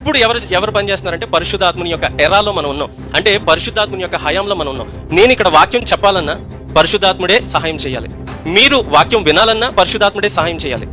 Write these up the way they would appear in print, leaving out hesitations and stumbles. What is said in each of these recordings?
ఇప్పుడు ఎవరు పనిచేస్తున్నారంటే పరిశుద్ధాత్ముని యొక్క ఎరాలో మనం ఉన్నాం. అంటే పరిశుద్ధాత్ముని యొక్క హయాంలో మనం ఉన్నాం. నేను ఇక్కడ వాక్యం చెప్పాలన్నా పరిశుద్ధాత్ముడే సహాయం చేయాలి. మీరు వాక్యం వినాలన్నా పరిశుద్ధాత్ముడే సహాయం చేయాలి.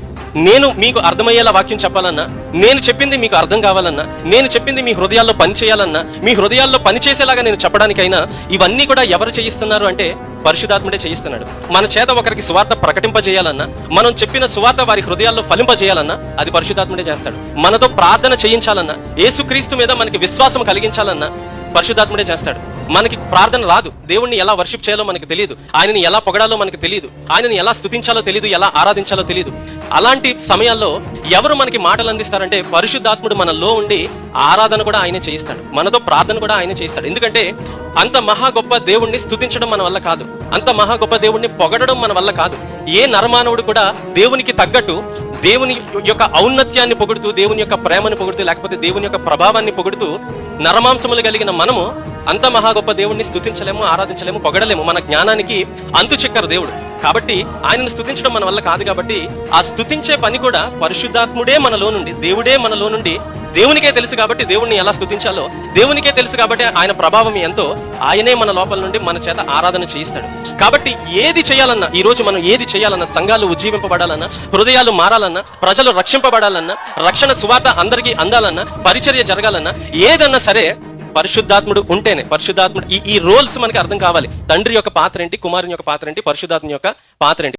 నేను మీకు అర్థమయ్యేలా వాక్యం చెప్పాలన్నా, నేను చెప్పింది మీకు అర్థం కావాలన్నా, నేను చెప్పింది మీ హృదయాల్లో పని చేయాలన్నా, మీ హృదయాల్లో పని చేసేలాగా నేను చెప్పడానికైనా ఇవన్నీ కూడా ఎవరు చేయిస్తున్నారు అంటే పరిశుద్ధాత్ముడే చేయిస్తున్నాడు. మన చేత ఒకరికి సువార్త ప్రకటింపజేయాలన్నా, మనం చెప్పిన సువార్త వారి హృదయాల్లో ఫలింపజేయాలన్నా అది పరిశుద్ధాత్ముడే చేస్తాడు. మనతో ప్రార్థన చేయించాలన్నా, యేసుక్రీస్తు మీద మనకి విశ్వాసం కలిగించాలన్నా పరిశుద్ధాత్ముడే చేస్తాడు. మనకి ప్రార్థన రాదు, దేవుణ్ణి ఎలా వర్షిప్ చేయాలో మనకు తెలియదు, ఆయనని ఎలా పొగడాలో మనకు తెలియదు, ఆయనని ఎలా స్తుతించాలో తెలియదు, ఎలా ఆరాధించాలో తెలియదు. అలాంటి సమయాల్లో ఎవరు మనకి మాటలు అందిస్తారంటే పరిశుద్ధాత్ముడు మనలో ఉండి ఆరాధన కూడా ఆయనే చేయిస్తాడు, మనతో ప్రార్థన కూడా ఆయనే చేయిస్తాడు. ఎందుకంటే అంత మహా గొప్ప దేవుణ్ణి స్తుతించడం మన వల్ల కాదు, అంత మహా గొప్ప దేవుణ్ణి పొగడడం మన వల్ల కాదు. ఏ నరమానవుడు కూడా దేవునికి తగ్గట్టు దేవుని యొక్క ఔన్నత్యాన్ని పొగుడుతూ, దేవుని యొక్క ప్రేమను పొగుడుతూ, లేకపోతే దేవుని యొక్క ప్రభావాన్ని పొగుడుతూ నరమాంసములు కలిగిన మనము అంత మహా గొప్ప దేవుణ్ణి స్తుతించలేము, ఆరాధించలేము, పొగడలేము. మన జ్ఞానానికి అంతు చిక్కరు దేవుడు. కాబట్టి ఆయనను స్తుతించడం మన వల్ల కాదు. కాబట్టి ఆ స్తుతించే పని కూడా పరిశుద్ధాత్ముడే మనలో నుండి, దేవుడే మనలో నుండి, దేవునికే తెలుసు కాబట్టి దేవుణ్ణి ఎలా స్తుతించాలో దేవునికే తెలుసు కాబట్టి ఆయన ప్రభావం ఎంతో ఆయనే మన లోపల నుండి మన చేత ఆరాధన చేయిస్తాడు. కాబట్టి ఏది చేయాలన్నా, ఈ రోజు మనం ఏది చేయాలన్నా, సంఘాలు ఉజ్జీవింపబడాలన్నా, హృదయాలు మారాలన్నా, ప్రజలు రక్షింపబడాలన్నా, రక్షణ సువార్త అందరికీ అందాలన్నా, పరిచర్య జరగాలన్నా, ఏదన్నా సరే పరిశుద్ధాత్ముడు ఉంటేనే. పరిశుద్ధాత్ముడు ఈ రోల్స్ మనకి అర్థం కావాలి. తండ్రి యొక్క పాత్ర ఏంటి, కుమారుని యొక్క పాత్ర ఏంటి, పరిశుద్ధాత్మ యొక్క పాత్ర ఏంటి.